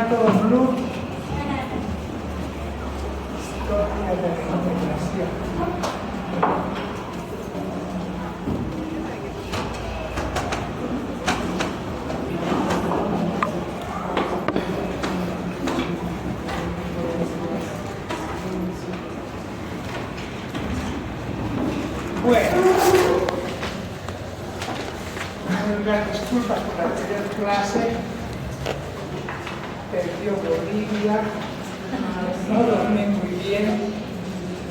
tal todos, Blue? Bueno, las disculpas por la anterior clase, perdió Bolivia, no dormí muy bien,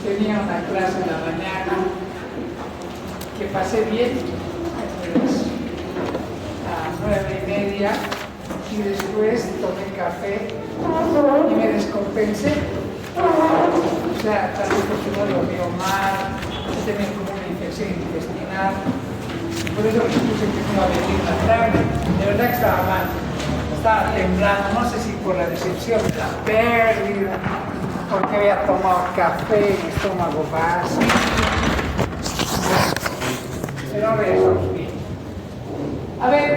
tenía una clase en la mañana que pasé bien, pues, a 9:30, y después tomé café y me descompensé. O sea, tal vez porque no dormí mal, tenía como una infección intestinal, por eso les puse que no iba a venir la tarde. De verdad que estaba mal, estaba temblando, no sé si por la decepción de la pérdida, porque había tomado café, mi estómago vacío, pero ahora ya estamos bien. A ver,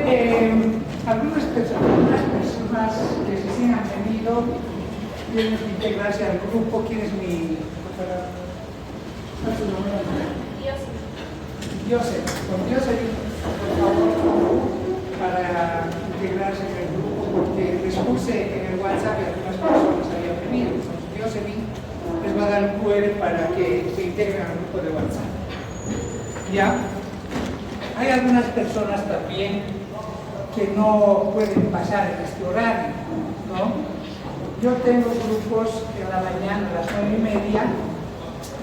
algunas personas que se han venido tienen que integrarse al grupo. ¿Quién es mi...? Joseph, con Joseph, por favor, para integrarse en el grupo, porque les puse en el WhatsApp y algunas personas habían venido. Entonces, Joseph les va a dar el QR para que se integren al grupo de WhatsApp. ¿Ya? Hay algunas personas también que no pueden pasar en este horario, ¿no? Yo tengo grupos en la mañana a las 9:30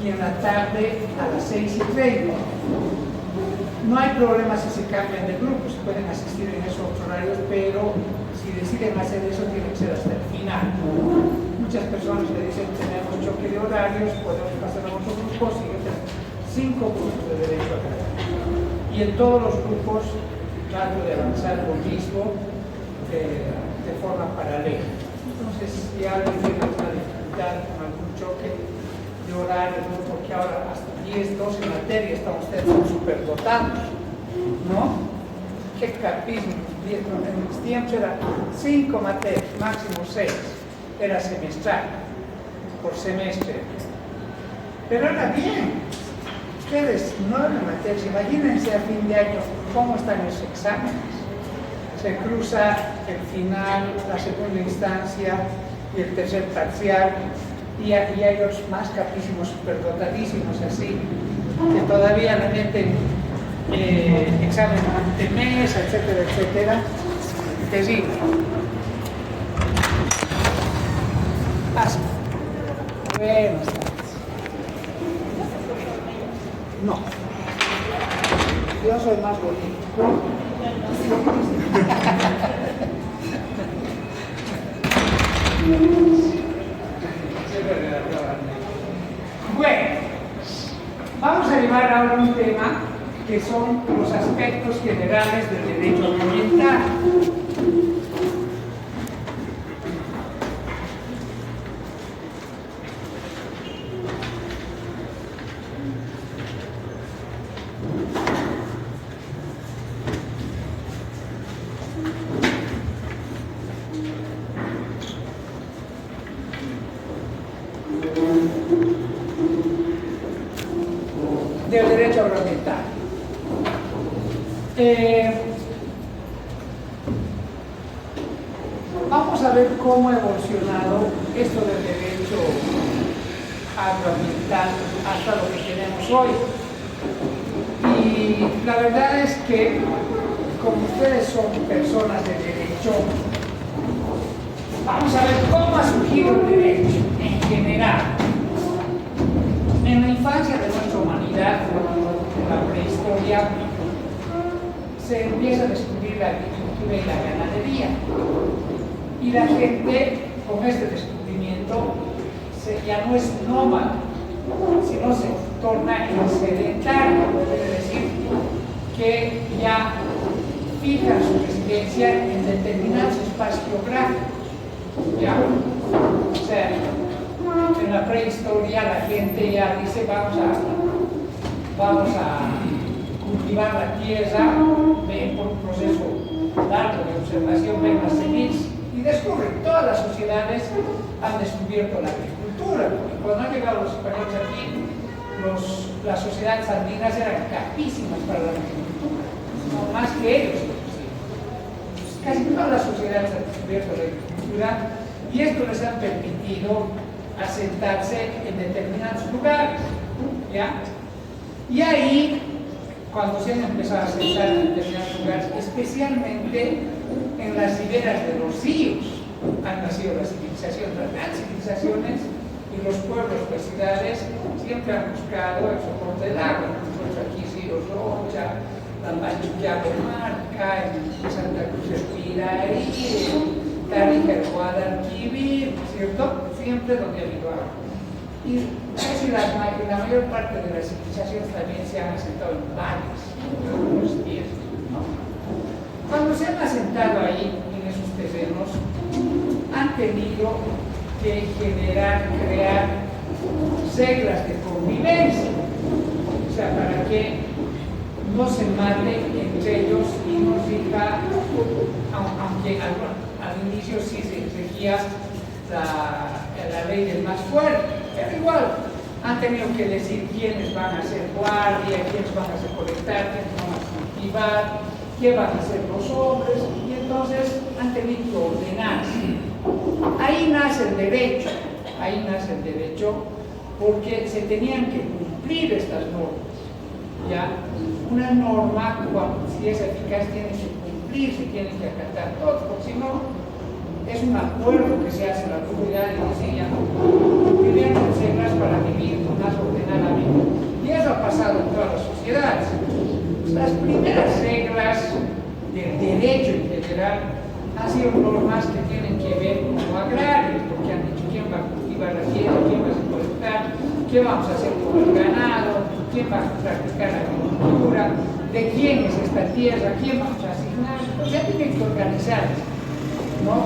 y en la tarde a las 6:30. No hay problema si se cambian de grupo, se pueden asistir en esos horarios, pero si deciden hacer eso tiene que ser hasta el final. Muchas personas le dicen tenemos choque de horarios, podemos pasar a otros grupos y otros 5 puntos de derecho a cada. Y en todos los grupos trato de avanzar lo mismo de forma paralela. Entonces, si alguien tiene alguna dificultad con algún choque de horario, ¿no? Porque ahora hasta 10, 12 materias están ustedes superdotados, ¿no? Qué capismo. En mis tiempos era 5 materias, máximo 6, era semestral, por semestre. Pero era bien. Ustedes 9 materias, imagínense a fin de año cómo están los exámenes. Se cruza el final, la segunda instancia y el tercer parcial, y hay otros más capísimos, superdotadísimos así, que todavía le meten examen de mes, etcétera, etcétera. Terrible. Pasa. Buenas tardes. No. Yo soy más bonito. Bueno, vamos a llevar ahora un tema que son los aspectos generales del derecho ambiental. Del derecho agroambiental. Vamos a ver cómo ha evolucionado esto del derecho agroambiental hasta lo que tenemos hoy. Y la verdad es que, como ustedes son personas de derecho, vamos a ver cómo ha surgido el derecho en general. En la infancia de nuestra humanidad, en la prehistoria, se empieza a descubrir la agricultura y la ganadería. Y la gente, con este descubrimiento, ya no es nómada, sino se torna en sedentario, quiere decir que ya fija su residencia en determinados espacios geográficos. ¿Ya? O sea, en la prehistoria la gente ya dice vamos a cultivar la tierra, ven por un proceso largo de observación, ven las semillas Y descubren, todas las sociedades han descubierto la agricultura, porque cuando han llegado los españoles aquí, las sociedades andinas eran capísimas para la agricultura, no más que ellos. Casi todas las sociedades han descubierto la agricultura y esto les ha permitido asentarse en determinados lugares, ¿ya? Y ahí, cuando se han empezado a asentar en determinados lugares, especialmente en las riberas de los ríos, han nacido las civilizaciones, las grandes civilizaciones, y los pueblos, las ciudades, siempre han buscado el soporte del agua. Nosotros aquí, Río Rocha, la Machuca de Marca, en Santa Cruz de Piraí, Tarija, el Guadalquivir, ¿cierto? Siempre donde ha habido agua. Y casi la mayor parte de las civilizaciones también se han asentado en valles, en los tierras, ¿no? Cuando se han asentado ahí, en esos terrenos, han tenido que crear reglas de convivencia, o sea, para que no se maten entre ellos y no rija, aunque al inicio sí se regía la ley del más fuerte, pero igual han tenido que decir quiénes van a ser guardia, quiénes van a ser colectar, quiénes van a cultivar, qué van a hacer los hombres, y entonces han tenido que ordenarse. Ahí nace el derecho, porque se tenían que cumplir estas normas, ¿ya? Una norma, si es eficaz, tiene que cumplirse, tiene que acatar todos, porque si no, es un acuerdo que se hace en la comunidad y dice ya, cumplirán las reglas para vivir más ordenadamente. Y eso ha pasado en todas las sociedades. Las primeras reglas del derecho en general han sido normas que tienen que ver con lo agrario, porque han dicho quién va a cultivar la tierra, quién va a recolectar, qué vamos a hacer con el ganado, quién va a practicar la agricultura, de quién es esta tierra, quién vamos a asignar. Entonces ya tienen que organizarse, ¿no?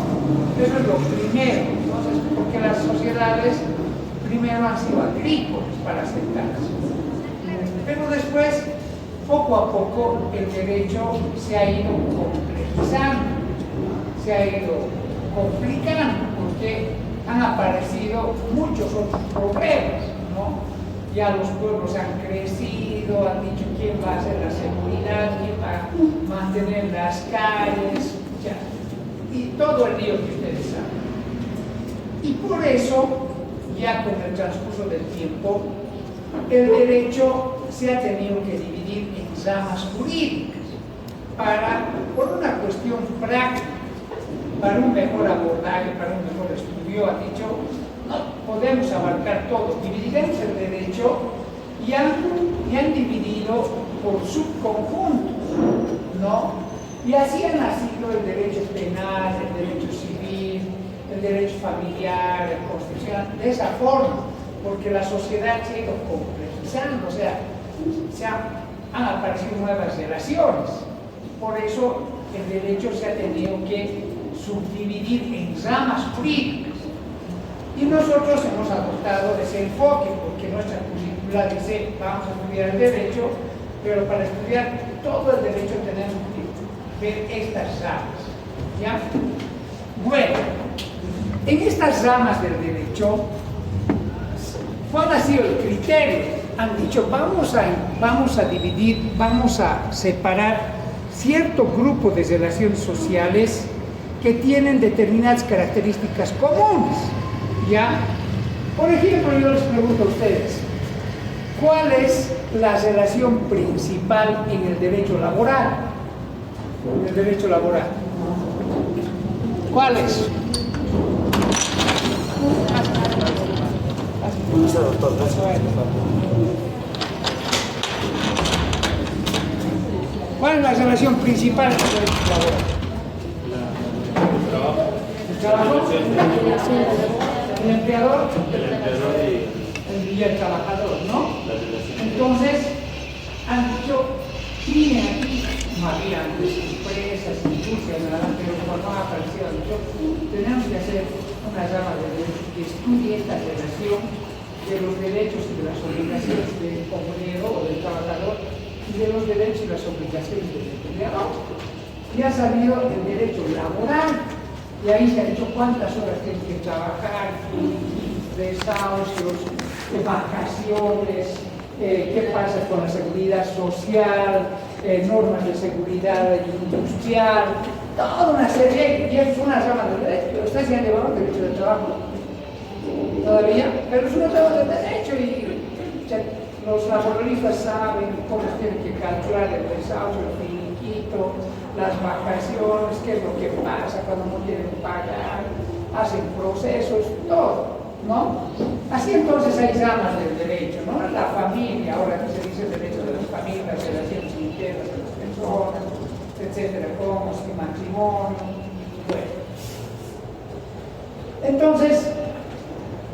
Eso es lo primero. Entonces, porque las sociedades primero han sido agrícolas para asentarse, pero después, poco a poco, el derecho se ha ido complejizando, se ha ido complicando, porque han aparecido muchos otros problemas, ¿no? Ya los pueblos han crecido, han dicho quién va a hacer la seguridad, quién va a mantener las calles, ya. Y todo el lío que ustedes saben. Y por eso, ya con el transcurso del tiempo, el derecho se ha tenido que dividir en ramas jurídicas por una cuestión práctica, para un mejor abordaje, para un mejor estudio. Han dicho, no podemos abarcar todo, dividiremos el derecho y han dividido por subconjuntos, ¿no? Y así ha nacido el derecho penal, el derecho civil, el derecho familiar, el constitucional, de esa forma, porque la sociedad se ha ido complejizando, o sea, han aparecido nuevas relaciones. Por eso el derecho se ha tenido que subdividir en ramas jurídicas. Y nosotros hemos adoptado ese enfoque, porque nuestra currícula dice, vamos a estudiar el derecho, pero para estudiar todo el derecho tenemos que ver estas ramas, ¿ya? Bueno, en estas ramas del derecho, ¿cuál ha sido el criterio? Han dicho, vamos a dividir, vamos a separar cierto grupo de relaciones sociales que tienen determinadas características comunes, ¿ya? Por ejemplo, yo les pregunto a ustedes, ¿cuál es la relación principal en el derecho laboral? En el derecho laboral. ¿Cuál es? ¿Cuál es la relación principal en el derecho laboral? ¿El trabajo? ¿El empleador? Y el trabajador, ¿no? Entonces, han dicho, tienen aquí, no había antes empresas, industrias, pero cuando han aparecido, han dicho, tenemos que hacer una rama de derecho que estudie esta relación de los derechos y de las obligaciones del obrero o del trabajador y de los derechos y las obligaciones del empleador. Y ha salido el derecho laboral, Y ahí se ha dicho cuántas horas tienen que trabajar, desahucios, vacaciones, qué pasa con la seguridad social, normas de seguridad industrial, toda una serie, y es una rama del derecho. Ustedes ya han llevado el derecho del trabajo todavía, pero es una rama del derecho y los laboralistas saben cómo tienen que calcular el desahucio, el finiquito, las vacaciones, qué es lo que pasa cuando no quieren pagar, hacen procesos, todo, ¿no? Así entonces hay ramas del derecho, ¿no? La familia, ahora que se dice el derecho de las familias, las relaciones internas de las personas, etcétera, como si matrimonio, bueno. Entonces,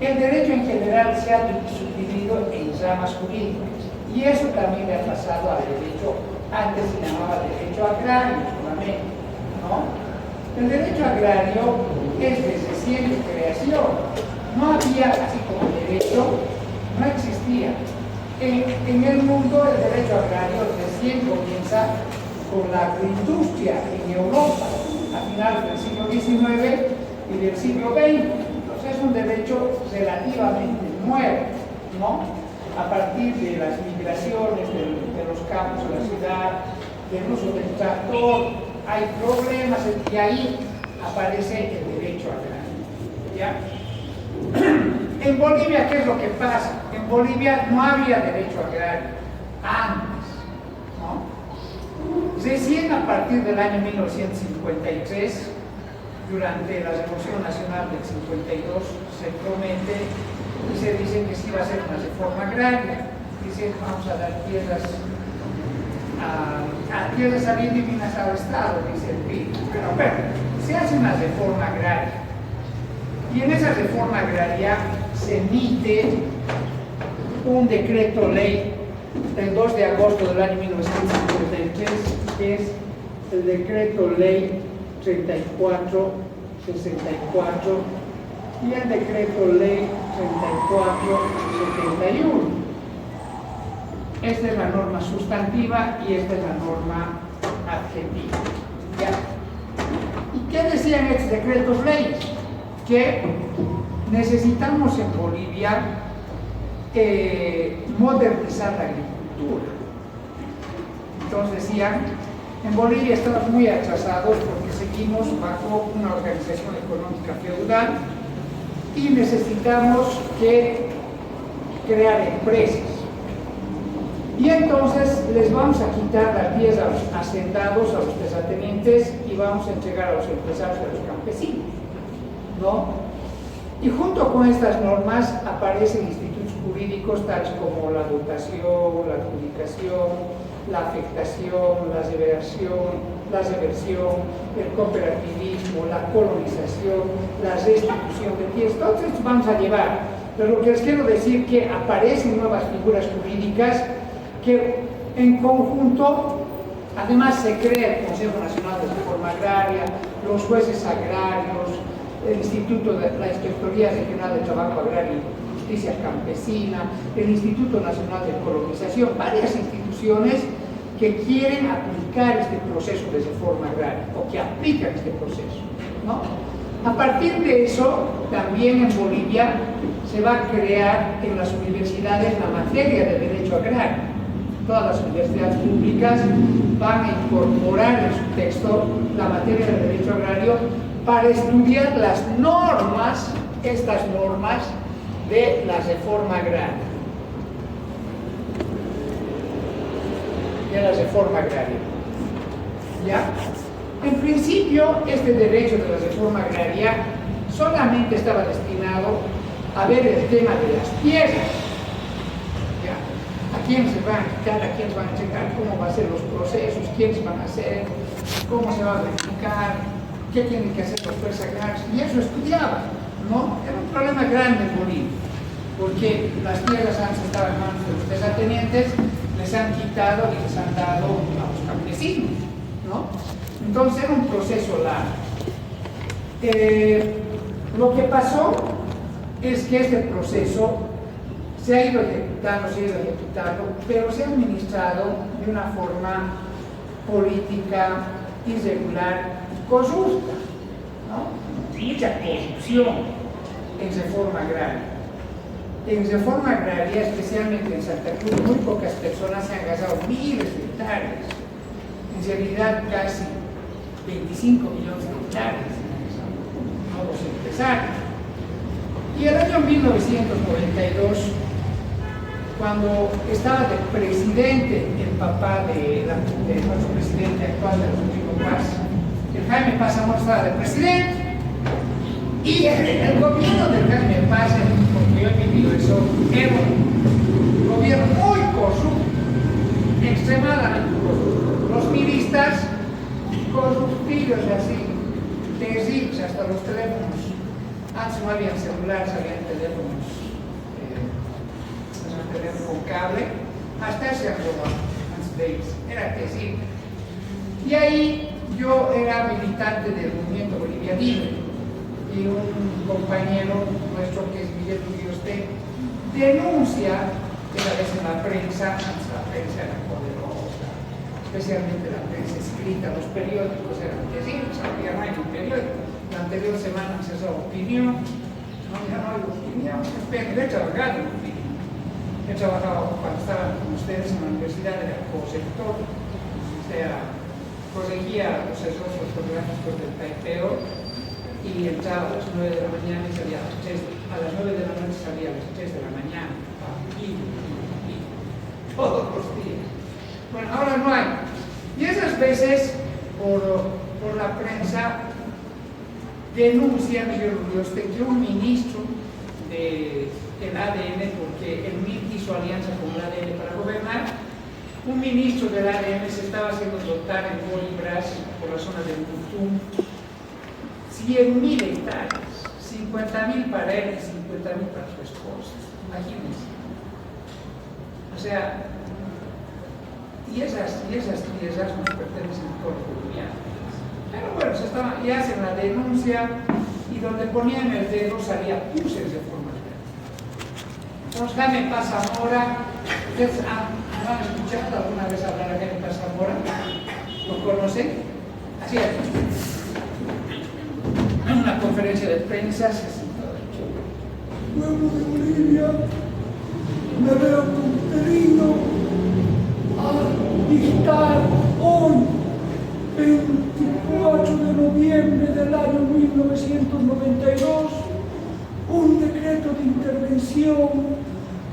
el derecho en general se ha subdividido en ramas jurídicas, y eso también le ha pasado al derecho. Antes se llamaba derecho agrario solamente, ¿no? El derecho agrario es de reciente creación. No había, así como derecho, no existía. En el mundo el derecho agrario recién comienza con la agroindustria en Europa, a finales del siglo XIX y del siglo XX. Entonces es un derecho relativamente nuevo, ¿no? A partir de las migraciones de los campos a la ciudad, del uso del tractor, hay problemas y ahí aparece el derecho agrario, ¿ya? En Bolivia, ¿qué es lo que pasa? En Bolivia no había derecho agrario antes, ¿no? Recién a partir del año 1953, durante la Revolución Nacional del 52, se promete y se dice que sí va a ser una reforma agraria. Dicen, vamos a dar tierras indígenas al Estado, dice el PIB. Pero bueno, se hace una reforma agraria. Y en esa reforma agraria se emite un decreto ley del 2 de agosto del año 1953, que es el decreto ley 3464 y el decreto ley 3471. Esta es la norma sustantiva y esta es la norma adjetiva. ¿Ya? ¿Y qué decían estos decretos leyes? Que necesitamos en Bolivia modernizar la agricultura. Entonces decían, en Bolivia estamos muy atrasados porque seguimos bajo una organización económica feudal y necesitamos crear empresas. Y entonces les vamos a quitar la tierra a los hacendados, a los terratenientes, y vamos a entregar a los empresarios y a los campesinos, ¿no? Y junto con estas normas aparecen institutos jurídicos tales como la dotación, la adjudicación, la afectación, la reversión, el cooperativismo, la colonización, la restitución de tierras. Todos estos vamos a llevar, pero lo que les quiero decir es que aparecen nuevas figuras jurídicas que en conjunto, además se crea el Consejo Nacional de Reforma Agraria, los jueces agrarios, el Instituto de la Inspectoría Regional de Trabajo Agrario y Justicia Campesina, el Instituto Nacional de Colonización, varias instituciones que quieren aplicar este proceso de reforma agraria o que aplican este proceso, ¿no? A partir de eso, también en Bolivia se va a crear en las universidades la materia de derecho agrario. Todas las universidades públicas van a incorporar en su texto la materia de derecho agrario para estudiar las normas, estas normas de la reforma agraria. ¿Ya? En principio, este derecho de la reforma agraria solamente estaba destinado a ver el tema de las tierras. ¿Ya? ¿A quiénes se van a quitar? ¿A quiénes van a checar? ¿Cómo van a ser los procesos? ¿Quiénes van a hacer? ¿Cómo se va a verificar? ¿Qué tienen que hacer los jueces agrarios? Y eso estudiaba, ¿no? Era un problema grande en Bolivia, porque las tierras antes estaban en manos de los terratenientes, les han quitado y les han dado a los campesinos, ¿no? Entonces era un proceso largo. Lo que pasó es que este proceso se ha ido ejecutando, pero se ha administrado de una forma política irregular, corrupta, ¿no? Mucha corrupción en reforma agraria. En reforma agraria, especialmente en Santa Cruz, muy pocas personas se han gastado miles de hectáreas. En realidad, casi 25 millones de hectáreas, ¿no? Los empresarios. Y el año 1992, cuando estaba de presidente el papá de nuestro presidente actual, de Rodrigo Paz, el Jaime Paz Zamora estaba de presidente, y el gobierno del Jaime Paz, porque yo he vivido eso, era un gobierno muy corrupto, extremadamente corrupto. Los ministros corruptillos así, terribles, hasta los teléfonos. Antes no habían celulares, habían teléfonos con cable, hasta ese robado antes de irse, era terrible. Y ahí yo era militante del movimiento Bolivia Libre, y un compañero nuestro que es Miguel Uriostegui denuncia que a veces en la prensa, antes la prensa era poderosa, especialmente la prensa escrita, los periódicos eran terribles, había no hay un periódico. La anterior semana se hizo opinión, no, ya no hay opinión, pero he trabajado en opinión. He trabajado cuando estaba con ustedes en la universidad, era co-sector, o sea, corregía los errores ortográficos del taipeo y entraba a las 9 de la mañana y salía a las 3, a las 9 de la noche salía a las 3 de la mañana, y todos los días. Bueno, ahora no hay. Y esas veces, por la prensa, denuncia Miguel Uriostegui, un ministro del ADN, porque el MIT hizo alianza con el ADN para gobernar. Un ministro del ADN se estaba haciendo dotar en Bolívares, por la zona del Putum, 100.000 hectáreas, 50.000 para él y 50.000 para su esposa. Imagínense. O sea, y esas tierras nos pertenecen a todos los bolivianos. Pero bueno, y hacen la denuncia y donde ponían el dedo salía puses de forma agraria. Entonces, Jaime Paz Zamora, ¿ustedes han escuchado alguna vez hablar a Jaime Paz Zamora? ¿Lo conocen? Así es. En una conferencia de prensa se sentó. Pueblo de Bolivia, me veo compelido a dictar hoy, 24 de noviembre del año 1992, un decreto de intervención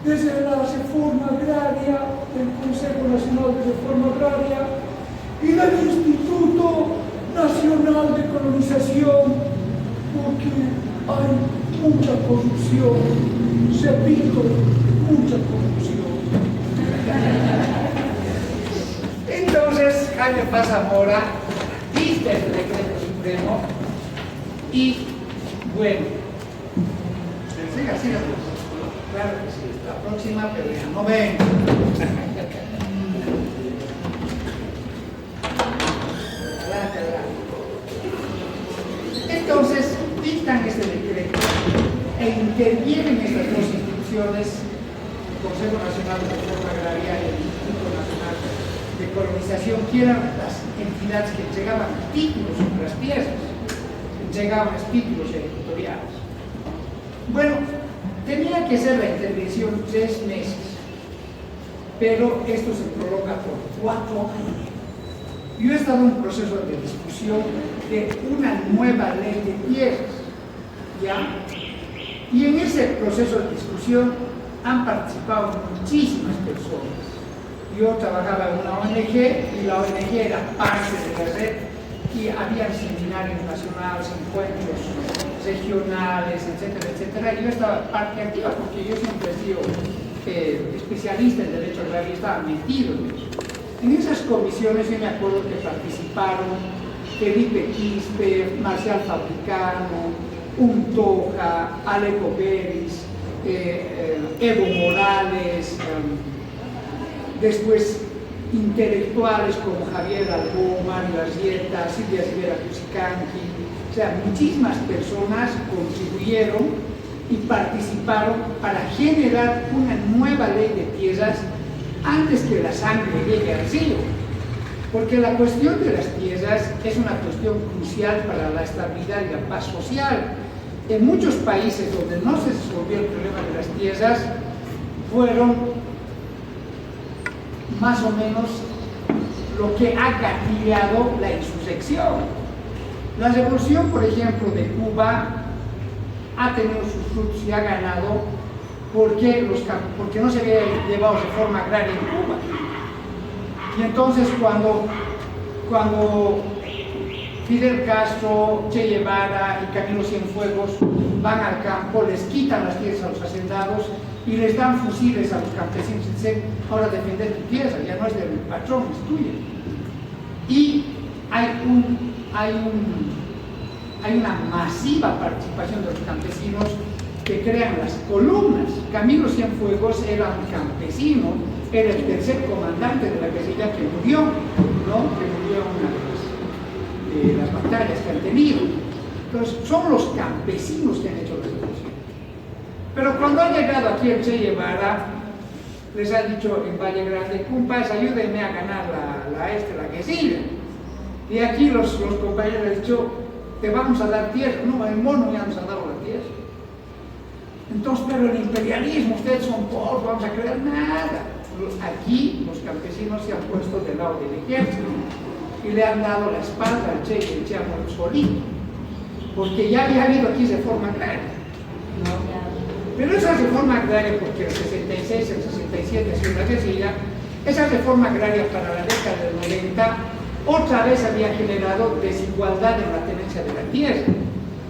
desde la reforma agraria del Consejo Nacional de Reforma Agraria y del Instituto Nacional de Colonización, porque hay mucha corrupción, repito, mucha corrupción. Entonces, Jaime Paz Zamora dicta el decreto supremo y, bueno, siga, claro que sí, la próxima, pero ya no ven. Entonces, dictan este decreto e intervienen estas dos instituciones, el Consejo Nacional de Reforma Agraria y el Instituto Nacional de Colonización, que eran las entidades que entregaban títulos sobre las piezas, entregaban títulos editoriales. Bueno, tenía que ser la intervención 3 meses, pero esto se prolonga por 4 años. Yo he estado en un proceso de discusión de una nueva ley de tierras, ¿ya? Y en ese proceso de discusión han participado muchísimas personas. Yo trabajaba en una ONG y la ONG era parte de la red y había seminarios nacionales, encuentros regionales, etcétera, etcétera. Y yo estaba parte activa porque yo siempre he sido especialista en derecho agrario y estaba metido en eso. En esas comisiones yo me acuerdo que participaron Felipe Quispe, Marcial Fabricano, Untoja, Alejo Beris, Evo Morales, después intelectuales como Javier Albó, Mario Arrieta, Silvia Rivera Cusicanqui, o sea, muchísimas personas contribuyeron y participaron para generar una nueva ley de tierras antes que la sangre llegue al río. Porque la cuestión de las tierras es una cuestión crucial para la estabilidad y la paz social. En muchos países donde no se resolvió el problema de las tierras, fueron más o menos lo que ha gatillado la insurrección. La revolución, por ejemplo, de Cuba ha tenido sus frutos y ha ganado porque no se había llevado reforma agraria en Cuba. Y entonces cuando Fidel Castro, Che Guevara y Camilo Cienfuegos van al campo, les quitan las tierras a los hacendados y les dan fusiles a los campesinos y dicen, ahora defender tu tierra, ya no es del patrón, es tuya. Y hay una masiva participación de los campesinos que crean las columnas. Camilo Cienfuegos era un campesino, era el tercer comandante de la guerrilla que murió, ¿no? Que murió en una de las batallas que han tenido. Entonces, son los campesinos que han hecho la revolución. Pero cuando ha llegado aquí el Che Guevara, les ha dicho en Valle Grande, compas, ayúdenme a ganar la guerrilla. Y aquí los compañeros han dicho, te vamos a dar tierra. No, el mono ya nos ha dado la tierra. Entonces, pero el imperialismo, ustedes son pobres, vamos a creer nada. Aquí los campesinos se han puesto del lado del ejército y le han dado la espalda al Che, que el Che ha muerto solito, porque ya había habido aquí reforma agraria, ¿no? Pero esa reforma agraria, porque el 66, el 67 ha sido una guerrilla, esa reforma agraria para la década del 90 otra vez había generado desigualdad en la tenencia de la tierra.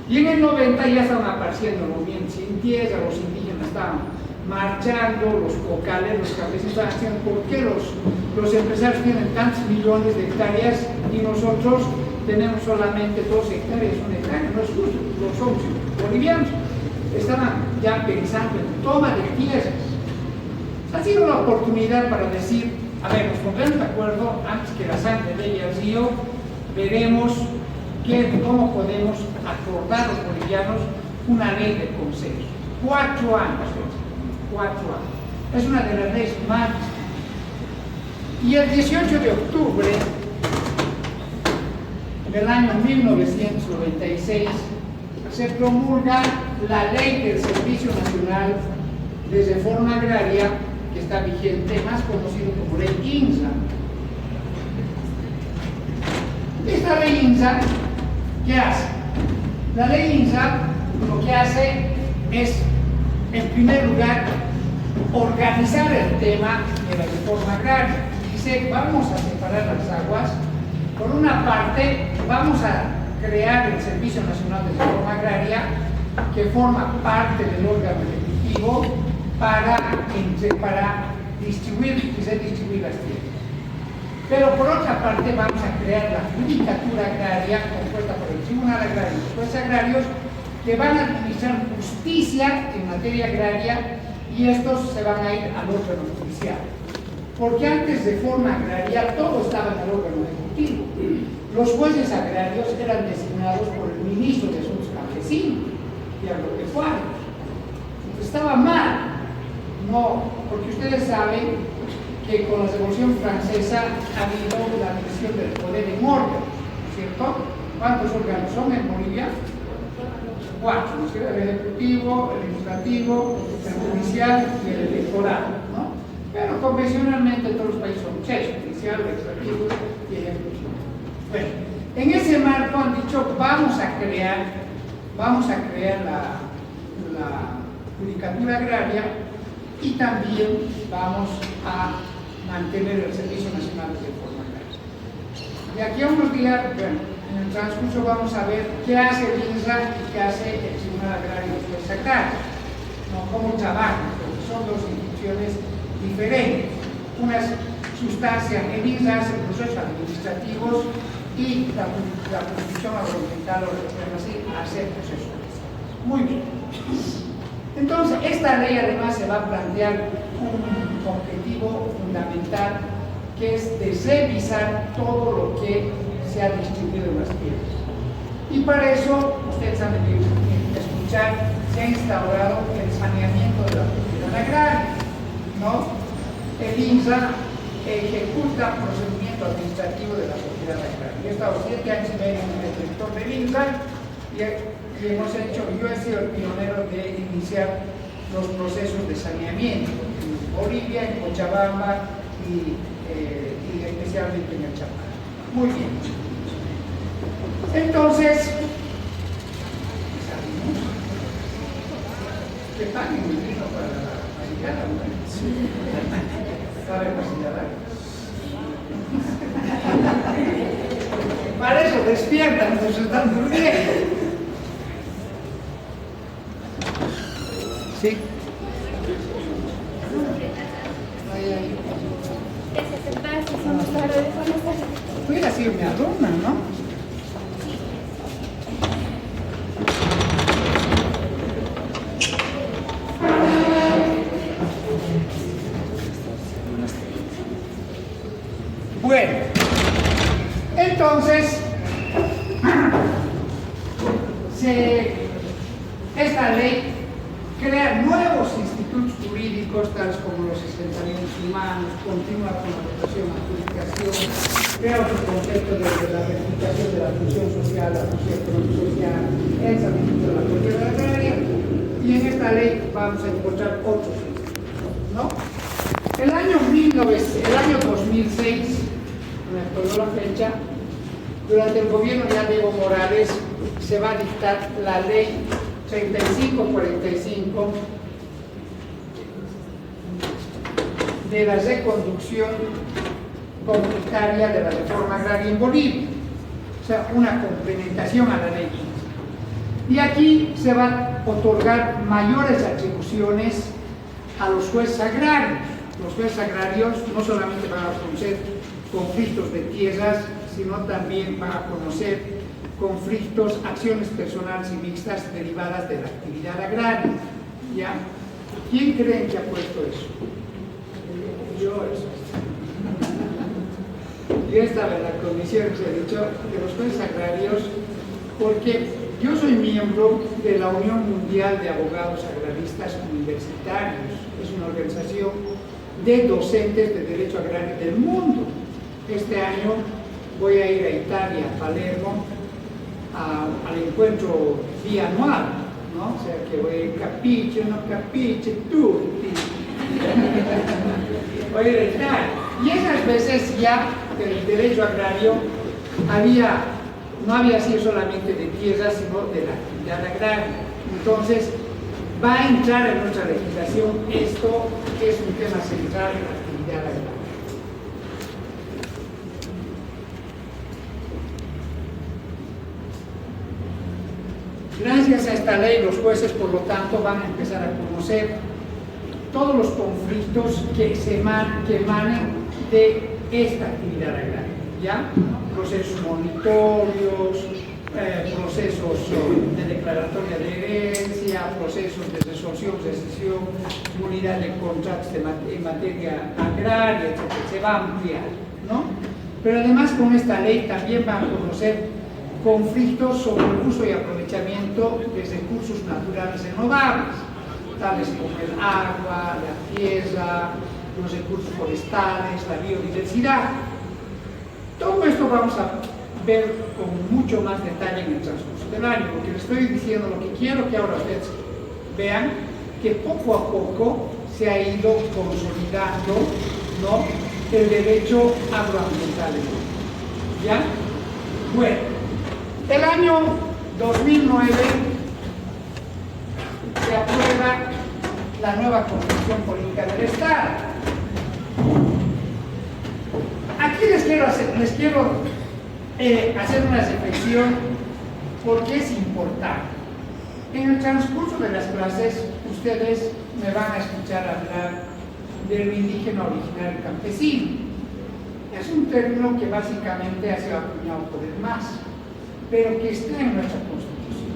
Y en el 90 ya estaban apareciendo movimientos sin tierra, los indígenas estaban marchando, los cocales, los campesinos estaban diciendo, ¿por qué los empresarios tienen tantos millones de hectáreas y nosotros tenemos solamente 2 hectáreas, 1 hectárea? No es justo, los somos bolivianos. Estaban ya pensando en toma de tierras. Ha sido la oportunidad para decir, a ver, nos pondremos de acuerdo antes que la sangre llegue al río, veremos cómo podemos acordar los bolivianos una ley de consenso. 4 años. 4 años. Es una de las leyes más. Y el 18 de octubre del año 1996 se promulga la Ley del Servicio Nacional de Reforma Agraria, que está vigente, más conocido como Ley INSA. Esta Ley INSA, ¿qué hace? La Ley INSA lo que hace es, en primer lugar, organizar el tema de la reforma agraria. Dice, vamos a separar las aguas. Por una parte, vamos a crear el Servicio Nacional de Reforma Agraria, que forma parte del órgano ejecutivo para distribuir las tierras. Pero por otra parte, vamos a crear la Judicatura Agraria, compuesta por el Tribunal Agrario y los jueces agrarios, que van a administrar justicia en materia agraria, y estos se van a ir al órgano judicial. Porque antes de reforma agraria todo estaba en el órgano ejecutivo. Los jueces agrarios eran designados por el ministro de Asuntos Campesinos y Agropecuarios. Entonces estaba mal. No, porque ustedes saben que con la Revolución Francesa ha habido la división del poder en órganos, ¿no es cierto? ¿Cuántos órganos son en Bolivia? 4, ¿no es cierto? El ejecutivo, el legislativo, el judicial y el electoral, ¿no? Pero convencionalmente todos los países son 6, judicial, legislativo y ejecutivo. Bueno, en ese marco han dicho, vamos a crear la Judicatura Agraria, y también vamos a mantener el Servicio Nacional de Reforma Agraria. De aquí a unos días, bueno, en el transcurso vamos a ver qué hace el INSA y qué hace el Tribunal Agrario y los jueces agrarios, ¿no? Cómo trabajan, porque son 2 instituciones diferentes. Una sustancia, el INSA hace procesos administrativos y la Jurisdicción Agroambiental, o lo que llaman así, hace procesos. Muy bien. Entonces, esta ley además se va a plantear un objetivo fundamental, que es de revisar todo lo que se ha distribuido en las tierras. Y para eso, ustedes han de escuchar, se ha instaurado el saneamiento de la propiedad agraria, ¿no? El INSA ejecuta procedimientos ordenamiento administrativo de la propiedad agraria. Yo he estado 7 años y medio en el director del INCA y hemos hecho, yo he sido el pionero de iniciar los procesos de saneamiento en Bolivia, en Cochabamba y especialmente en el Chapada. Muy bien. Entonces, que paguen el vino para la pasillada, ¿no? Sí. ¿Sabe pasillada? Para eso despiertan, nos están durmiendo. Sí. Hubiera sido mi alumna, ¿no? Bueno, entonces, esta ley crea nuevos institutos jurídicos, tales como los asentamientos humanos, continúa con la dotación a adjudicación, crea otro concepto de la verificación de la función social, la función económico-social, el saneamiento de la propiedad agraria, y en esta ley vamos a encontrar otros institutos, ¿no? El año 2006, me acuerdo la fecha, durante el gobierno ya de Evo Morales se va a dictar la ley 3545 de la reconducción comunitaria de la reforma agraria en Bolivia, o sea, una complementación a la ley. Y aquí se van a otorgar mayores atribuciones a los jueces agrarios. Los jueces agrarios no solamente van a conocer conflictos de tierras, sino también van a conocer conflictos, acciones personales y mixtas derivadas de la actividad agraria. ¿Ya? ¿Quién creen que ha puesto eso? Yo eso. Yo estaba en la comisión que se ha dicho de los jueces agrarios, porque yo soy miembro de la Unión Mundial de Abogados Agraristas Universitarios. Es una organización de docentes de derecho agrario del mundo. Este año voy a ir a Italia, a Palermo, al encuentro bianual, ¿no? O sea que voy a capiche, no capiche, tutti. Voy a ir a Italia. Y esas veces ya el derecho agrario no había sido solamente de tierra, sino de la actividad agraria. Entonces, va a entrar en nuestra legislación esto, que es un tema central en la actividad agraria. Gracias a esta ley, los jueces, por lo tanto, van a empezar a conocer todos los conflictos que emanen de esta actividad agraria, ¿ya? Procesos monitorios, procesos de declaratoria de herencia, procesos de resolución, rescisión, nulidad de contratos en materia agraria, etc. Se va a ampliar, ¿no? Pero además con esta ley también van a conocer conflictos sobre el uso y aprovechamiento de recursos naturales renovables, tales como el agua, la tierra, los recursos forestales, la biodiversidad. Todo esto vamos a ver con mucho más detalle en el transcurso del año, porque les estoy diciendo lo que quiero que ahora ustedes vean, que poco a poco se ha ido consolidando, ¿no?, el derecho agroambiental. ¿Ya? Bueno, el año 2009 se aprueba la nueva Constitución Política del Estado. Aquí les quiero hacer una reflexión porque es importante. En el transcurso de las clases, ustedes me van a escuchar hablar del indígena originario campesino. Es un término que básicamente ha sido acuñado por el MAS, pero que está en nuestra Constitución.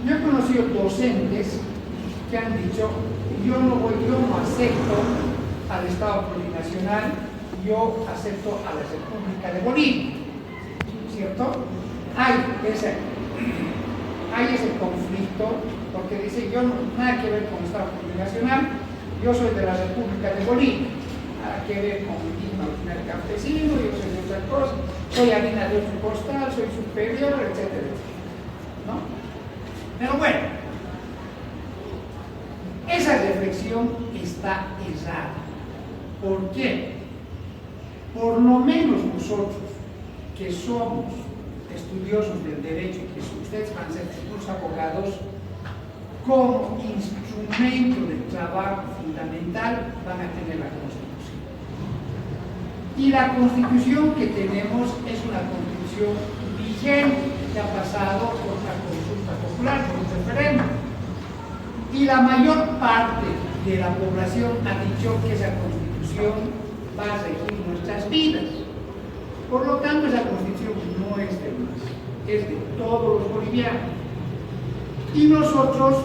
Yo he conocido docentes que han dicho: yo no acepto al Estado plurinacional, yo acepto a la República de Bolivia, ¿cierto? Hay ese conflicto, porque dice: yo nada que ver con el Estado plurinacional, yo soy de la República de Bolivia, nada que ver con el indígena original campesino, yo soy de otra cosa, soy harina de otro costal, soy superior, etcétera, ¿no? Pero bueno, esa reflexión está errada. ¿Por qué? Por lo menos nosotros, que somos estudiosos del derecho, que ustedes van a ser futuros abogados, como instrumento de trabajo fundamental van a tener la Constitución. Y la Constitución que tenemos es una Constitución vigente que ha pasado por la consulta popular, por un referéndum. Y la mayor parte de la población ha dicho que esa Constitución va a regir nuestras vidas. Por lo tanto, esa Constitución no es de más, es de todos los bolivianos. Y nosotros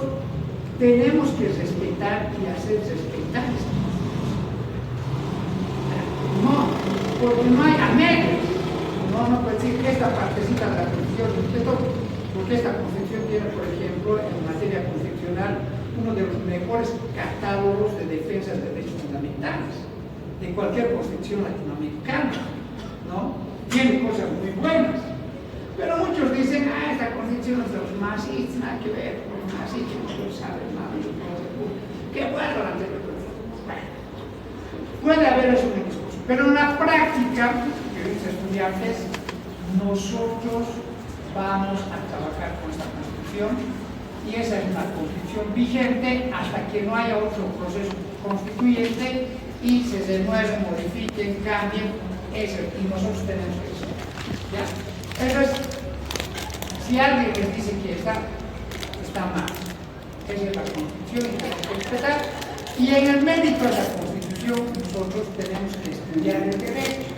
tenemos que respetar y hacer respetar esta Constitución. No, porque no hay a medias. No puede decir que esta partecita de la Constitución respeto, porque esta Constitución tiene, por ejemplo, en materia constitucional, uno de los mejores catálogos de defensa de derechos fundamentales de cualquier constitución latinoamericana, ¿no? Tiene cosas muy buenas. Pero muchos dicen, esta constitución es de los masistas, nada que ver con los masistas, no saben nada, qué bueno la anterior constitución. Bueno, puede haber eso en discurso, pero en la práctica, queridos estudiantes, nosotros vamos a trabajar con esta constitución y esa es una constitución vigente hasta que no haya otro proceso constituyente y se renueven, modifiquen, cambien, eso, y nosotros tenemos eso. ¿Ya? Entonces, si alguien les dice que está mal. Esa es la Constitución y tenemos que respetar. Y en el mérito de la Constitución, nosotros tenemos que estudiar el derecho.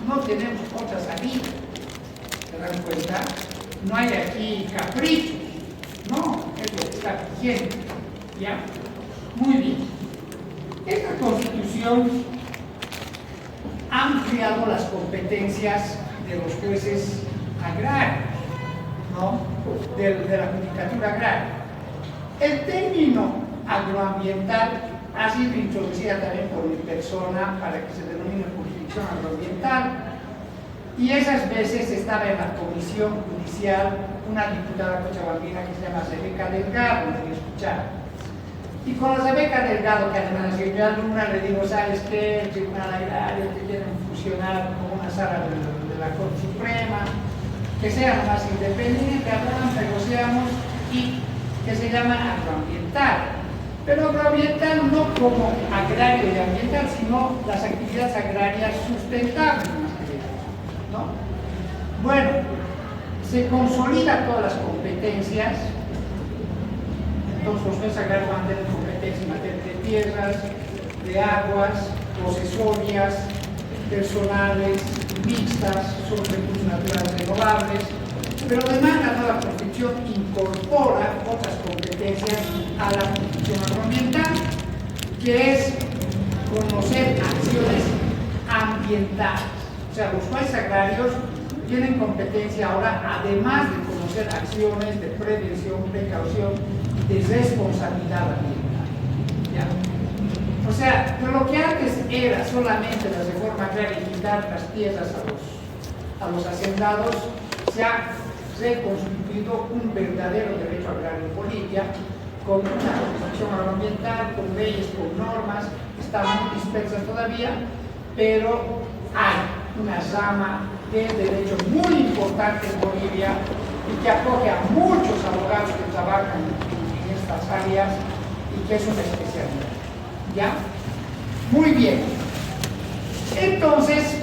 No tenemos otra salida. ¿Se dan cuenta? No hay aquí caprichos. No, es lo que está vigente. ¿Ya? Muy bien. Esta Constitución ha ampliado las competencias de los jueces agrarios, ¿no? De la judicatura agraria. El término agroambiental ha sido introducida también por mi persona para que se denomine jurisdicción agroambiental. Y esas veces estaba en la comisión judicial una diputada cochabambina que se llama Rebeca Delgado, me debe escuchar. Y con la Rebeca Delgado, que además es mi alumna, le digo, ¿sabes qué? El Tribunal Agrario que quieren fusionar con una sala de la Corte Suprema, que sea más independiente, hablamos, negociamos y que se llama agroambiental. Pero agroambiental no como agrario y ambiental, sino las actividades agrarias sustentables, ¿no? Bueno, se consolida todas las competencias. Entonces los jueces agrarios van a tener competencia en materia de tierras, de aguas, posesorias, personales, mixtas, sobre recursos naturales renovables, pero además la nueva Constitución incorpora otras competencias a la Constitución agroambiental, que es conocer acciones ambientales. O sea, los jueces agrarios tienen competencia ahora, además de conocer acciones de prevención, precaución, de responsabilidad ambiental. ¿Ya? O sea, de lo que antes era solamente la reforma agraria y quitar las tierras a los hacendados, se ha reconstituido un verdadero derecho agrario en Bolivia, con una constitución agroambiental, con leyes, con normas, están muy dispersas todavía, pero hay una rama de derecho muy importante en Bolivia y que acoge a muchos abogados que trabajan en estas áreas y que es una especialidad. ¿Ya? Muy bien. Entonces,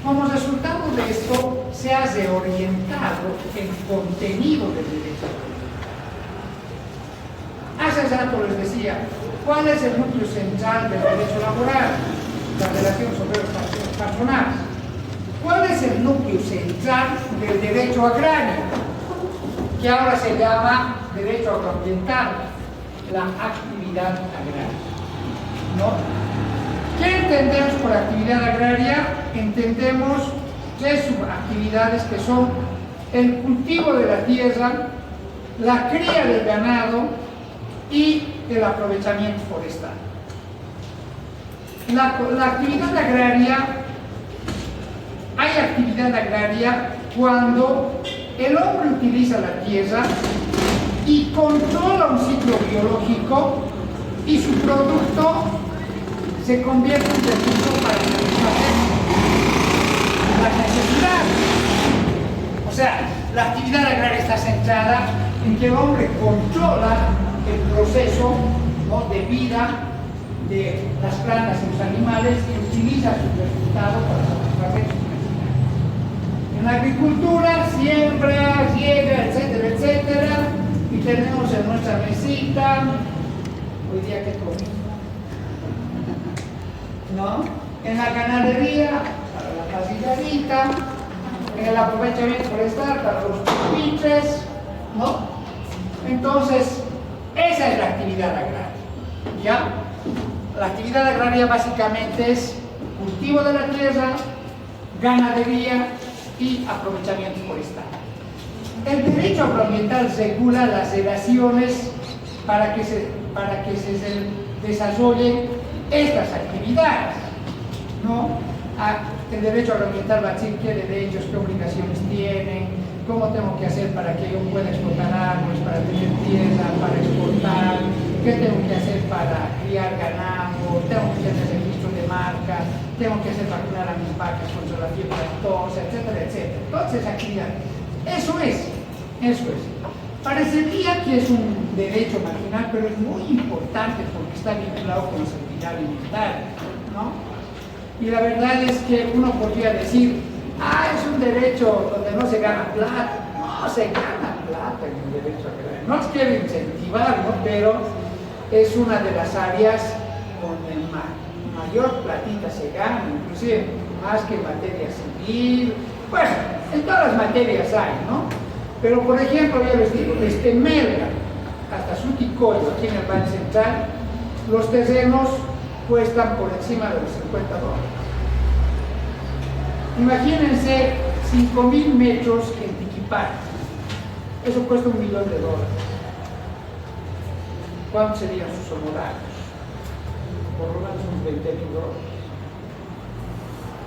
como resultado de esto, se ha reorientado el contenido del derecho. Hace rato les decía, ¿cuál es el núcleo central del derecho laboral? La relación sobre los patronales. ¿Cuál es el núcleo central del derecho agrario? Que ahora se llama derecho agroambiental, la actividad agraria. ¿No? ¿Qué entendemos por actividad agraria? Entendemos tres subactividades que son el cultivo de la tierra, la cría del ganado y el aprovechamiento forestal. la actividad agraria, hay actividad agraria cuando el hombre utiliza la tierra y controla un ciclo biológico y su producto se convierte en recurso para satisfacer las necesidades. O sea, la actividad agraria está centrada en que el hombre controla el proceso, ¿no?, de vida de las plantas y los animales y utiliza sus resultados para satisfacer sus necesidades. En la agricultura siembra, riega, etcétera, etcétera, y tenemos en nuestra mesita, hoy día que comimos, ¿no? En la ganadería, para la pasilladita, en el aprovechamiento forestal para los pupitres, ¿no? Entonces, esa es la actividad agraria, ¿ya? La actividad agraria básicamente es cultivo de la tierra, ganadería y aprovechamiento forestal. El derecho agroambiental regula las relaciones para que se desarrollen estas actividades, ¿no? El derecho agroambiental va a decir qué derechos, qué obligaciones tienen, cómo tengo que hacer para que yo pueda explotar árboles, para tener tierra, para exportar, qué tengo que hacer para criar ganado, tengo que tener registro de marca, tengo que hacer vacunar a mis vacas contra la fiebre aftosa, etcétera, etcétera. Entonces, actividad. Eso es. Parecería que es un derecho marginal, pero es muy importante porque está vinculado con la seguridad alimentaria, ¿no? Y la verdad es que uno podría decir, es un derecho donde no se gana plata. No se gana plata en el derecho agrario. No os quiero incentivar, ¿no?, pero es una de las áreas donde mayor platita se gana, inclusive más que en materia civil. Bueno, en todas las materias hay, ¿no? Pero por ejemplo, ya les digo, desde Melgar hasta Suticoyo, aquí en el Valle Central, los terrenos cuestan por encima de los $50. Imagínense 5.000 metros en Tiquipar. Eso cuesta $1 millón. ¿Cuántos serían sus honorarios? Por lo menos unos $20.000.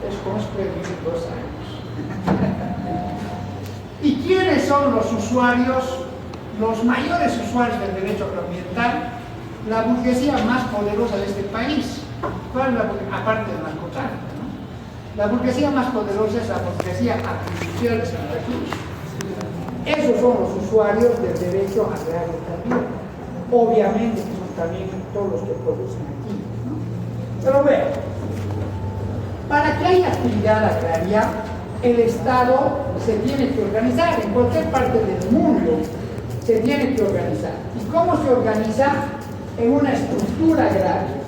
Es como se puede vivir 2 años. ¿Y quiénes son los usuarios, los mayores usuarios del derecho agroambiental? La burguesía más poderosa de este país. ¿Cuál es la burguesía? Aparte del narcotráfico, ¿no? La burguesía más poderosa es la burguesía artificial de Santa Cruz. Esos son los usuarios del derecho agrario también. Obviamente que son también todos los que producen aquí, ¿no? Pero vean, para que haya actividad agraria, el Estado se tiene que organizar. En cualquier parte del mundo se tiene que organizar. ¿Y cómo se organiza? En una estructura agraria.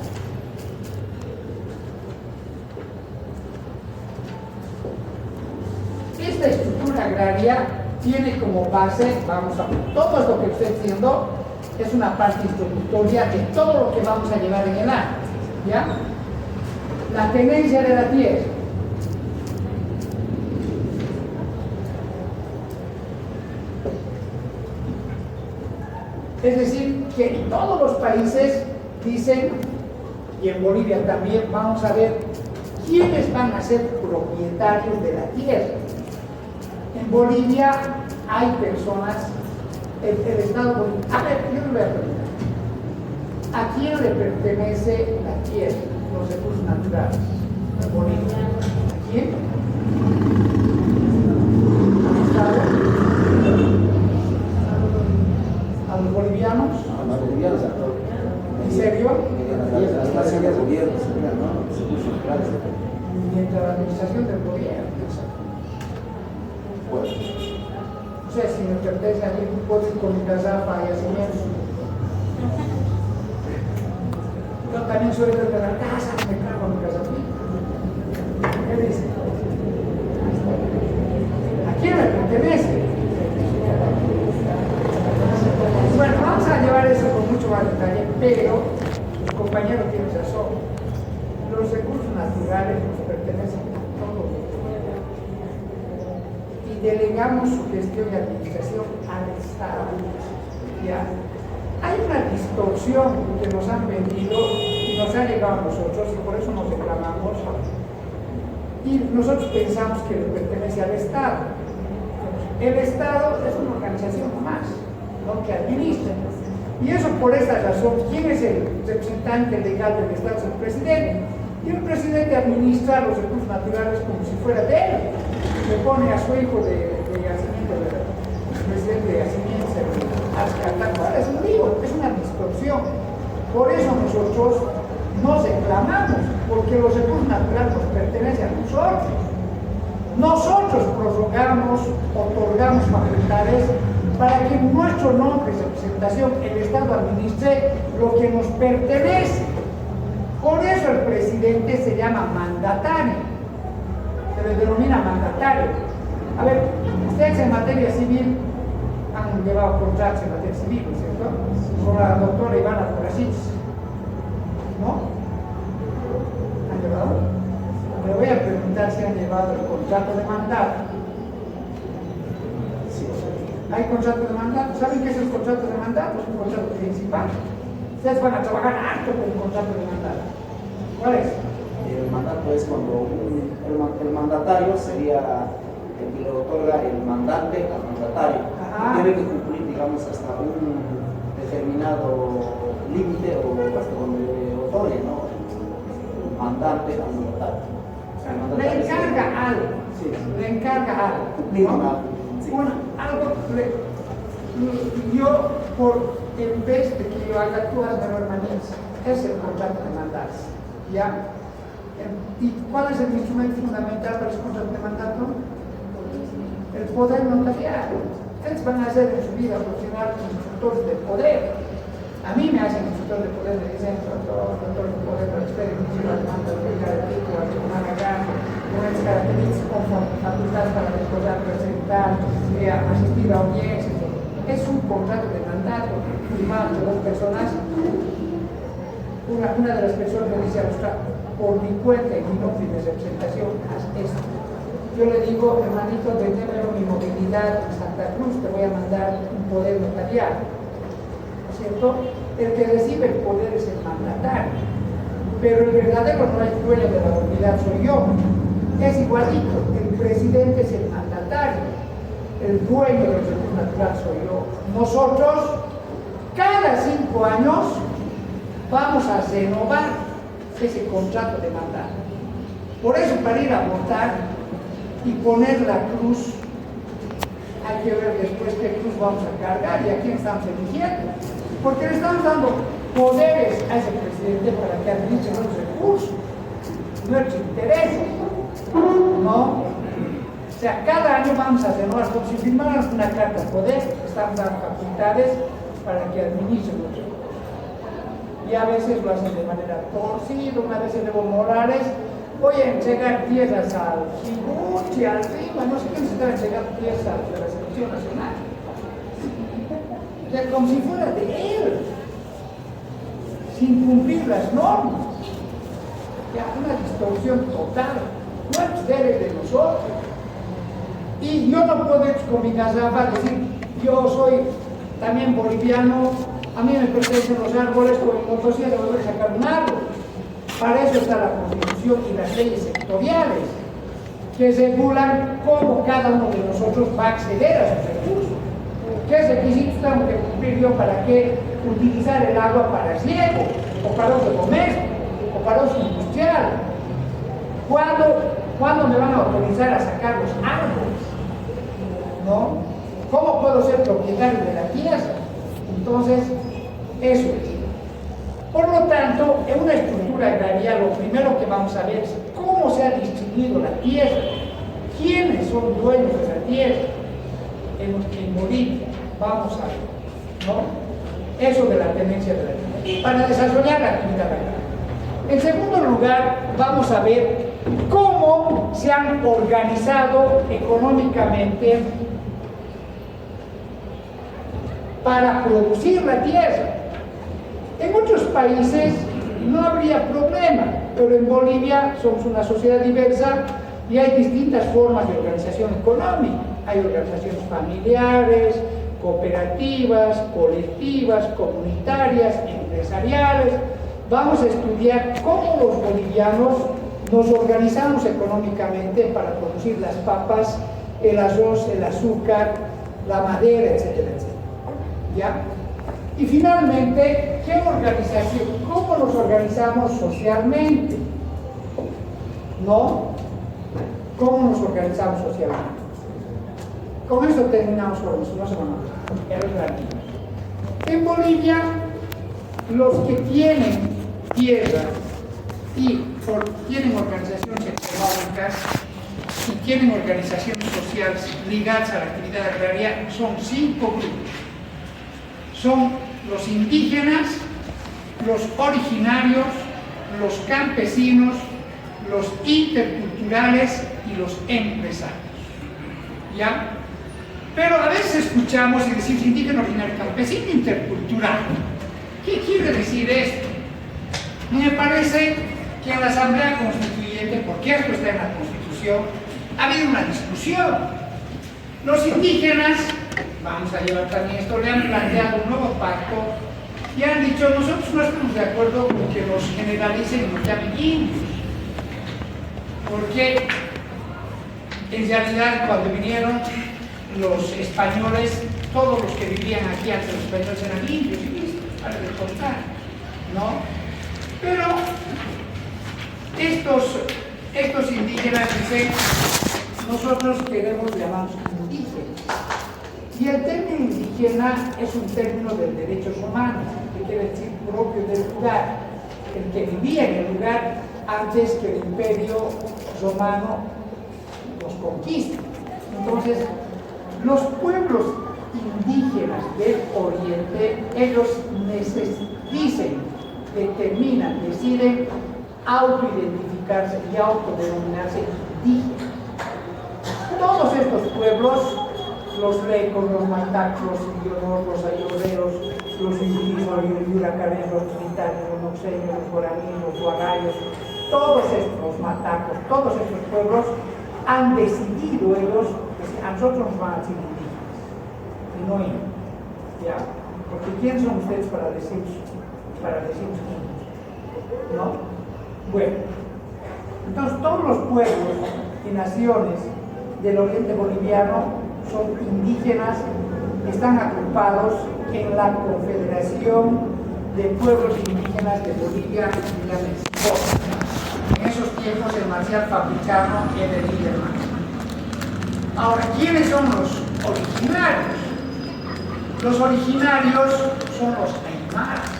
Esta estructura agraria tiene como base, vamos a ver, todo esto que estoy diciendo es una parte introductoria de todo lo que vamos a llevar en el año, ¿ya? La tenencia de la tierra. Es decir, que en todos los países dicen, y en Bolivia también, vamos a ver quiénes van a ser propietarios de la tierra. En Bolivia hay personas, el Estado boliviano. A ver, yo le voy a preguntar, ¿a quién le pertenece la tierra, los recursos naturales? En Bolivia. ¿A quién? ¿Al Estado? ¿A los bolivianos? A los bolivianos, a todos. ¿En serio? Las clases de gobierno, ¿no? Mientras la administración del gobierno. Bueno. O sea, si me pertenece a mí, puedo ir con mi casafa y así mismo. Yo también soy de la casa, me cago en mi casa. ¿Qué dice? ¿A quién le pertenece? Bueno, vamos a llevar eso con mucho más detalle, pero el compañero tiene razón. Los recursos naturales nos pertenecen a todos. Y delegamos su gestión y administración al Estado. ¿Ya? Hay una distorsión que nos han vendido y que nos ha llegado a nosotros y por eso nos reclamamos. Y nosotros pensamos que le pertenece al Estado. El Estado es una organización más, ¿no?, que administra. Y eso por esta razón, ¿quién es el representante legal del Estado? Es el presidente. Y el presidente administra los recursos naturales como si fuera de él. Le pone a su hijo de yacimiento, el presidente de yacimiento, a rescatar. Es un lío, es una distorsión. Por eso nosotros nos reclamamos, porque los recursos naturales nos pertenecen a nosotros. Nosotros prorrogamos, otorgamos facultades para que en nuestro nombre y representación el Estado administre lo que nos pertenece. Por eso el presidente se llama mandatario, se le denomina mandatario. A ver, ustedes en materia civil han llevado contratos en materia civil, ¿no es cierto? Con la doctora Ivana Porasic, ¿no? ¿Han llevado? Le voy a preguntar si han llevado el contrato de mandato. ¿Hay contrato de mandato? ¿Saben qué es el contrato de mandato? Es un contrato principal. Ustedes van a trabajar harto con un contrato de mandato. ¿Cuál es? El mandato es cuando el mandatario sería el que le otorga el mandante al mandatario. Y tiene que cumplir, digamos, hasta un determinado límite o hasta donde le otorgue, ¿no? El mandante al mandatario. Le encarga algo. Sí. Le encarga algo. ¿No? Sí. Bueno, algo yo, en vez de que yo haga, tú hazme lo hermanís. Es el contrato de mandato. ¿Ya? ¿Y cuál es el instrumento fundamental para los contratos de mandato? El poder notarial. Ustedes van a ser en su vida profesional instructores de poder. A mí me hacen instructor de poder, me dicen doctor de poder para usted, inicio la demanda de el pico, a una gana, con las características con facultades para recordar, presentar, asistir a audiencias. Es un contrato de mandato firmado entre dos personas. Una de las personas me dice a Oscar, por mi cuenta y mi nombre de representación, haz esto. Yo le digo, hermanito, vendémelo mi movilidad en Santa Cruz, te voy a mandar un poder notarial. ¿No es cierto? El que recibe el poder es el mandatario, pero el verdadero dueño de la movilidad soy yo. Es igualito, el presidente es el mandatario, el dueño del recurso natural soy yo. Nosotros, cada 5 años, vamos a renovar ese contrato de mandato. Por eso, para ir a votar y poner la cruz, hay que ver después qué cruz vamos a cargar y a quién estamos eligiendo. Porque le estamos dando poderes a ese presidente para que administre nuestros recursos, nuestros intereses, ¿no? O sea, cada año vamos a renovar, como si firmáramos una carta de poder, estamos dando facultades para que administre nuestros recursos. Y a veces lo hacen de manera torcida. Una vez en Evo Morales, voy a entregar tierras al Chibuchi, al Rima, no sé quién se está entregando tierras de la selección nacional. O sea, como si fuera de él, sin cumplir las normas. Ya, una distorsión total. No es de nosotros. Y yo no puedo ir con mi garrafa decir, yo soy también boliviano, a mí me pertenecen los árboles, con mi motocicleta voy a sacar un árbol. Para eso está la Constitución y las leyes sectoriales, que regulan cómo cada uno de nosotros va a acceder a sus recursos. ¿Qué requisitos tengo que cumplir yo para qué utilizar el agua para riego, o para uso doméstico, o para uso industrial? ¿Cuándo me van a autorizar a sacar los árboles? ¿No? ¿Cómo puedo ser propietario de la tierra? Entonces, eso es. Por lo tanto, en una estructura agraria, lo primero que vamos a ver es cómo se ha distribuido la tierra, quiénes son dueños de la tierra en Bolivia. Vamos a ver, ¿no? Eso de la tenencia de la tierra. Para desarrollar la actividad agraria. En segundo lugar, vamos a ver cómo se han organizado económicamente para producir la tierra. En muchos países no habría problema, pero en Bolivia somos una sociedad diversa y hay distintas formas de organización económica. Hay organizaciones familiares, cooperativas, colectivas, comunitarias, empresariales, vamos a estudiar cómo los bolivianos nos organizamos económicamente para producir las papas, el arroz, el azúcar, la madera, etcétera, etcétera. ¿Ya? Y finalmente, ¿qué organización? ¿Cómo nos organizamos socialmente? ¿No? ¿Cómo nos organizamos socialmente? Con esto terminamos por eso, no se van a En Bolivia, los que tienen tierra y tienen organizaciones económicas y tienen organizaciones sociales ligadas a la actividad agraria son 5 grupos. Son los indígenas, los originarios, los campesinos, los interculturales y los empresarios. ¿Ya? Pero a veces escuchamos y decimos indígena, originario, campesino, intercultural. ¿Qué quiere decir esto? Me parece que en la Asamblea Constituyente, porque esto está en la Constitución, ha habido una discusión. Los indígenas, vamos a llevar también esto, le han planteado un nuevo pacto y han dicho, nosotros no estamos de acuerdo con que nos generalicen y nos llamen indios. Porque en realidad cuando vinieron los españoles, todos los que vivían aquí antes de los españoles eran indios y listo, para de contar, ¿no? Pero estos indígenas dicen, nosotros queremos llamarnos indígenas. Y el término indígena es un término de derechos humanos, que quiere decir propio del lugar, el que vivía en el lugar antes que el imperio romano los conquiste. Entonces, los pueblos indígenas del Oriente, ellos deciden autoidentificarse y autodenominarse indígenas. Todos estos pueblos, los lecos, los matacos, los indígenas, los ayurveros, los indígenas, los yuracanes, los trinitarios, los noxeños, los guaraníes, los guarayos, todos estos matacos, todos estos pueblos han decidido ellos que a nosotros nos van a decir indígenas y no indios, ¿ya? Porque ¿quién son ustedes para decirnos indios? ¿No? Bueno, entonces todos los pueblos y naciones del oriente boliviano son indígenas, están agrupados en la Confederación de Pueblos Indígenas de Bolivia y la México. En esos tiempos el marcial Fabricano era el líder máximo. Ahora, ¿quiénes son los originarios? Los originarios son los aymaras.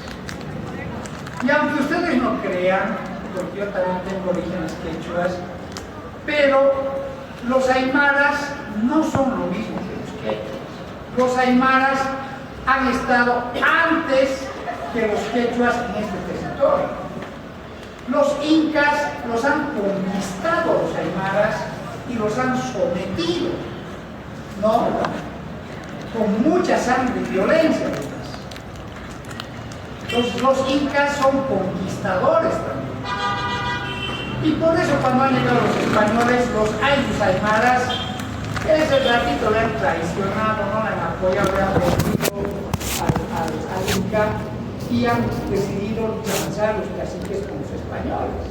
Y aunque ustedes no crean, porque yo también tengo orígenes quechuas, pero los aymaras no son lo mismo que los quechuas. Los aymaras han estado antes que los quechuas en este territorio. Los incas los han conquistado los aymaras y los han sometido, ¿no? Con mucha sangre y violencia. Los incas son conquistadores también. Y por eso cuando han llegado los españoles, los aymaras, ese ratito le han traicionado, no le han apoyado, le han vendido al Inca y han decidido lanzar los caciques con los españoles.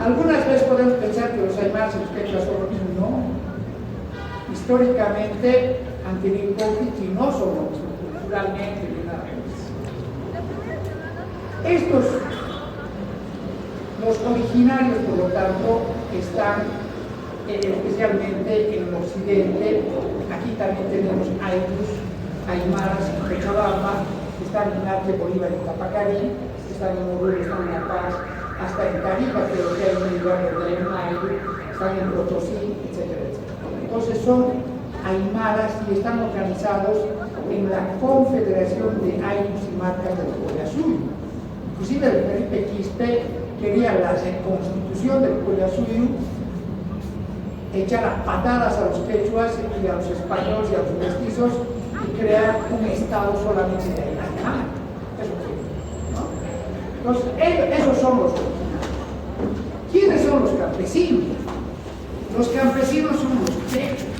Algunas veces podemos pensar que los aymaras y los quechuas son lo mismo, no. Históricamente han tenido conflicto y no son lo mismo, culturalmente ni nada más. Los originarios, por lo tanto, están especialmente en el occidente. Aquí también tenemos aymaras en Cochabamba, están en Arte, Bolívar y Tapacarí, están en Oruro, están en La Paz, hasta en Tarija, pero que hay un lugar donde hay un ayllus, están en Potosí, etcétera, etcétera. Entonces son aymaras y están organizados en la Confederación de Ayllus y Marcas del Collasuyo. Inclusive el Felipe Quispe quería la reconstitución del Collasuyo, echar a patadas a los quechuas y a los españoles y a los mestizos y crear un estado solamente de aymara. Eso sí, ¿no? Entonces, esos son los originarios. ¿Quiénes son los campesinos? Los campesinos son los quechuas.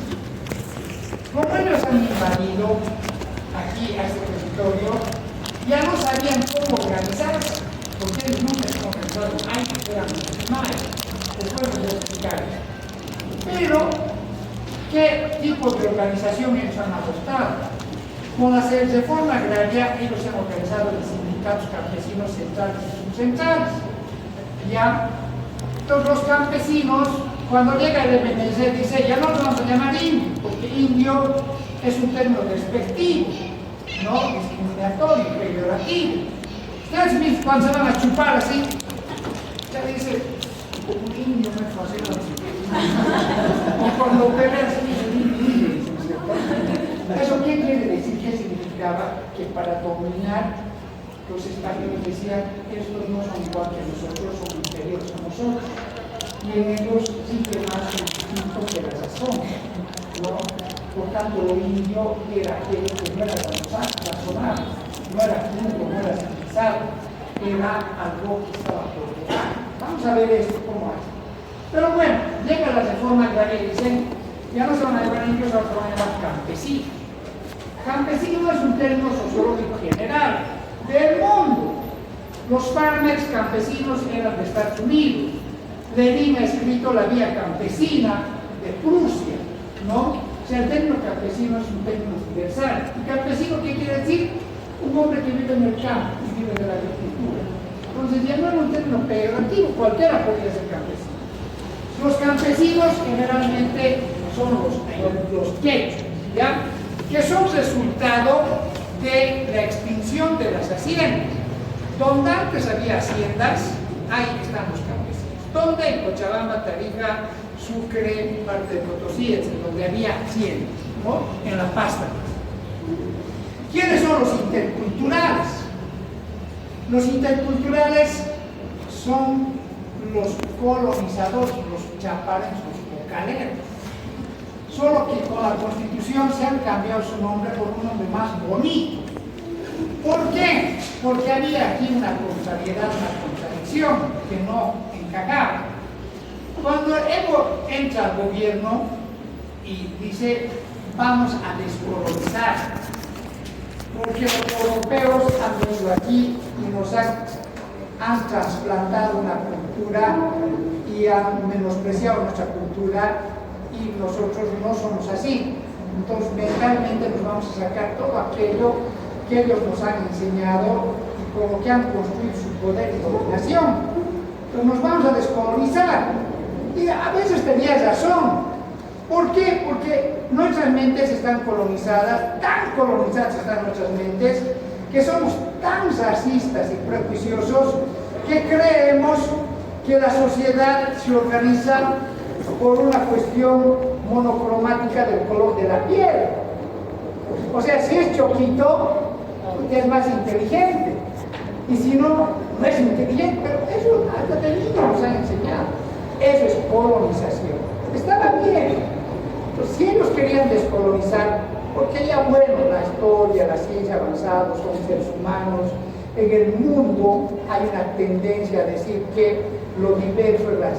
Como ellos han invadido aquí a este territorio, ya no sabían cómo organizarse. años eran mayas, después nos explicar. Pero, ¿qué tipo de organización ellos han adoptado? Con la reforma agraria, ellos se han organizado en sindicatos campesinos centrales y subcentrales. ¿Ya? Entonces los campesinos, cuando llega el MNC, dice, ya no nos vamos a llamar indio, porque indio es un término despectivo, ¿no? Discriminatorio, peyorativo. Ustedes mismos, cuando se van a chupar así, ya dice, un indio me fascina, no sé qué. O cuando pelean, se dice, indio, dicen, ¿cierto? ¿Eso qué quiere decir? ¿Qué significaba? Que para dominar, los españoles decían, estos no son igual que nosotros, son inferiores a nosotros. Y en ellos sí que más un instinto que la razón, ¿no? Por tanto, lo indio era aquello que no era razonable, no era justo, no era civilizado, era algo que estaba por debajo. Vamos a ver esto cómo hace. Pero bueno, llega la reforma agraria y dicen, ya no se van a llamar indios, ahora se van a llamar campesinos. Campesino es un término sociológico general del mundo. Los farmers campesinos eran de Estados Unidos. Lenin ha escrito La Vía Campesina de Prusia, ¿no? O sea, el término campesino es un término universal. ¿Y campesino qué quiere decir? Un hombre que vive en el campo y vive de la agricultura. Entonces ya no era un término peyorativo, cualquiera podía ser campesino. Los campesinos generalmente son los quechos, ¿ya? Que son resultado de la extinción de las haciendas. Donde antes había haciendas, ahí están los campesinos. Donde en Cochabamba, Tarija, Sucre, parte de Potosí, etc., donde había haciendas, ¿no? En la pasta. ¿Quiénes son los interculturales? Los interculturales son los colonizadores, los chapareños, los bocaleros. Solo que con la Constitución se han cambiado su nombre por un nombre más bonito. ¿Por qué? Porque había aquí una contrariedad, una contradicción que no encajaba. Cuando Evo entra al gobierno y dice, vamos a descolonizar, porque los europeos han venido aquí y nos han trasplantado una cultura y han menospreciado nuestra cultura, y nosotros no somos así. Entonces mentalmente nos vamos a sacar todo aquello que ellos nos han enseñado y con lo que han construido su poder y dominación. Entonces nos vamos a descolonizar. Y a veces tenías razón. ¿Por qué? Porque nuestras mentes están colonizadas, tan colonizadas están nuestras mentes, que somos tan racistas y prejuiciosos que creemos que la sociedad se organiza por una cuestión monocromática del color de la piel. O sea, si es choquito, es más inteligente. Y si no, no es inteligente. Pero eso hasta de niños nos han enseñado. Eso es colonización. Estaba bien. Entonces, si ellos querían descolonizar, porque ya bueno, la historia, la ciencia avanzada, son seres humanos, en el mundo hay una tendencia a decir que lo diverso es la